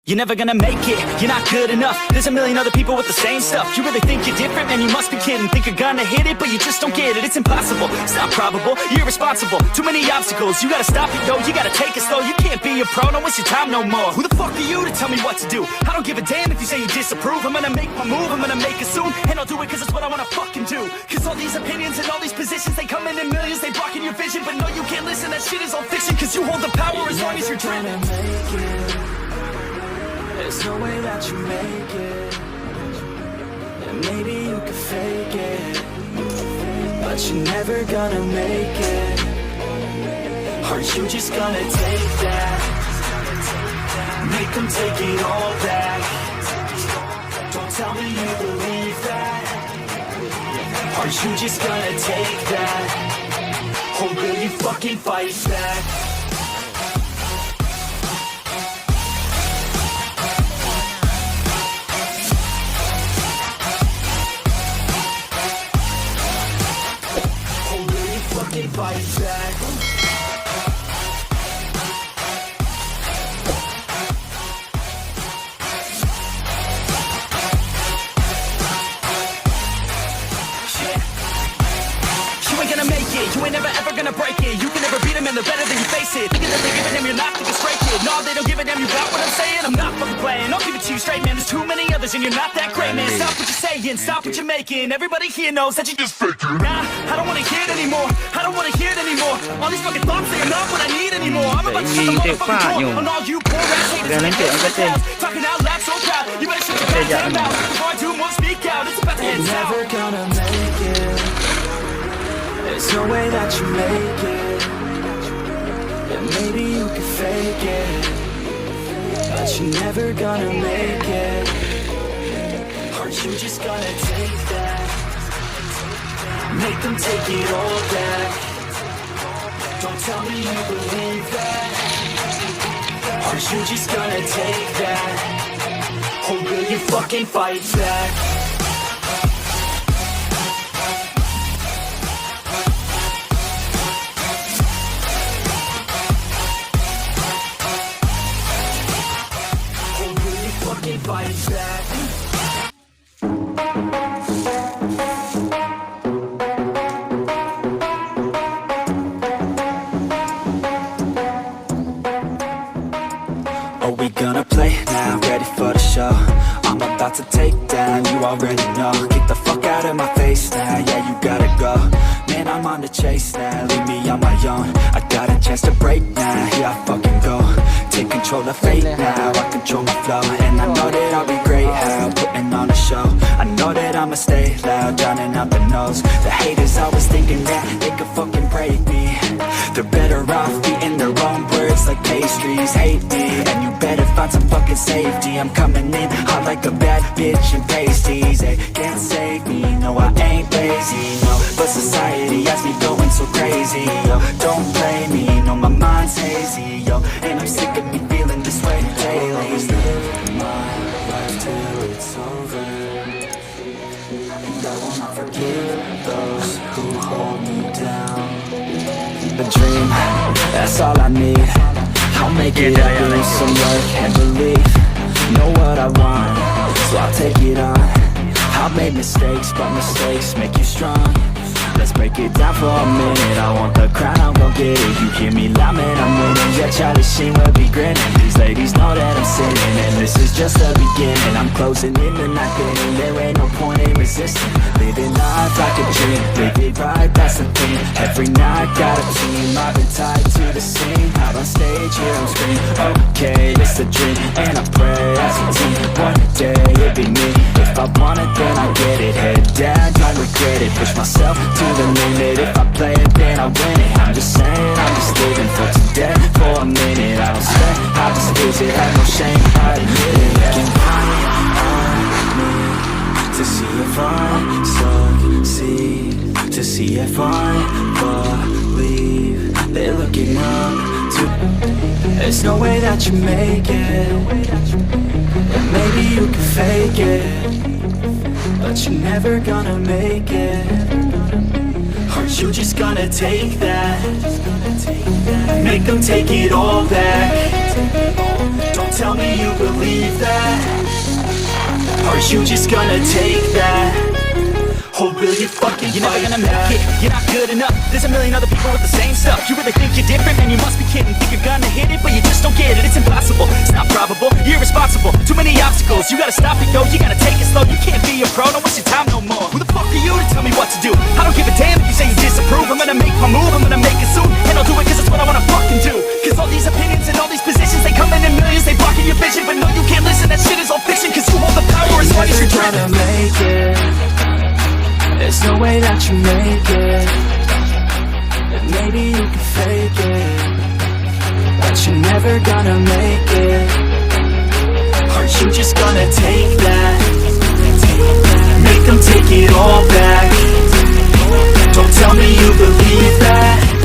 You're never gonna make it, you're not good enough. There's a million other people with the same stuff. You really think you're different? Man, you must be kidding. Think you're gonna hit it, but you just don't get it. It's impossible, it's not probable, you're irresponsible. Too many obstacles, you gotta stop it, yo. You gotta take it slow, you can't be a pro. Don't waste your time no more. Who the fuck are you to tell me what to do? I don't give a damn if you say you disapprove. I'm gonna make my move, I'm gonna make it soon. And I'll do it cause it's what I wanna fucking do. Cause all these opinions and all these positions, they come in millions, they blocking your vision. But no, you can't listen, that shit is all fiction. Cause you hold the power as long as you're dreaming. There's no way that you make it. And maybe you could fake it, but you're never gonna make it. Aren't you just gonna take that? Make them take it all back. Don't tell me you believe that. Aren't you just gonna take that? Or will you fucking fight back? Fight back. You ain't gonna make it, you ain't never ever gonna break it. You can never beat them and they're better than you face it. Thinking that they give a damn, you're not thinking straight, kid. No, they don't give a damn, you got what I'm saying? I'm not fucking playing, I'll give it to you straight, man. There's too many others and you're not that great, man. Stop what you're saying, stop what you're making. Everybody here knows that you just faking. Nah, I don't wanna hear it anymore, I don't wanna hear it anymore. All these fucking thoughts, they are not what I need anymore. I'm about to shut the motherfucking door on all you poor ass haters. Talking out loud so proud, you better shut your goddamn mouth. Before I do more, speak out, it's about to end south. You're never gonna make it. There's no way that you make it. And maybe you could fake it, but you're never gonna make it. Aren't you just gonna take that? Make them take it all back. Don't tell me you believe that. Aren't you just gonna take that? Or will you fucking fight back? Or will you fucking fight back? Are we gonna play now? Ready for the show? I'm about to take down, you already know. Get the fuck out of my face now, yeah, you gotta go. Man, I'm on the chase now, leave me on my own. I got a chance to break now, here I fucking go. Take control of fate now, I control my flow. And I know that I'll be great, how putting on a show. I know that I'ma stay loud, drowning out the nose. The haters always thinking that they could fucking break me. They're better off eating their own words like pastries. Hate me, and you better find some fucking safety. I'm coming in hot like a bad bitch in pasties. They can't save me, no I ain't lazy, no. But society has me going so crazy, yo. Don't blame me, no my mind's hazy, yo. And I'm sick of me feeling this way daily. Always live my life till it's over, and I will not forgive those who hold me down. A dream, that's all I need. I'll make it up with some work and belief. Know what I want, so I'll take it on. I've made mistakes, but mistakes make you strong. Let's break it down for a minute. I want the crown, I'm gon' get it. You hear me loud, man, I'm winning. Yeah, Charlie Sheen will be grinning. These ladies know that I'm sinning, and this is just the beginning. I'm closing in the night inning. There ain't no point in resisting. Living life like a dream, live it right, that's the thing. Every night got a team, I've been tied to the scene. Out on stage, here I'm screaming. Okay, it's a dream, and I pray as a team. One day it'll be me. If I want it, then I get it. Head down, don't regret it. Push myself to the limit. If I play it, then I win it. I'm just saying, I'm just living for today. For a minute, I don't sweat, I just visit. Have no shame, I admit it. Looking right at me to see if I succeed, to see if I believe. They're looking up to. There's no way that you make it, and maybe you can fake it, but you're never gonna make it. Aren't you just gonna take that? Make them take it all back. Don't tell me you believe Are you just gonna take that? Or will you fucking You're never fight gonna back? make it, you're not good enough. There's a million other people with the same stuff. You really think you're different? Man, you must be kidding. Think you're gonna hit it, but you just don't get it. It's impossible, it's not probable, you're irresponsible. Too many obstacles, you gotta stop it, yo. You gotta take it slow, you can't be a pro. Don't waste your time no more. Who the fuck are you to tell me what to do? I don't give a damn if you say you disapprove. I'm gonna make my move, I'm gonna make it soon. And I'll do it cause it's what I wanna fucking do. Cause all these opinions and all these positions, they come in millions, they blocking your vision. But no, you can't listen, that shit is all fiction. Cause you hold the power as long as you're gonna driven. make it. There's no way that you make it. And maybe you can fake it, but you're never gonna make it. Are you just gonna take that? Make them take it all back. Don't tell me you believe that.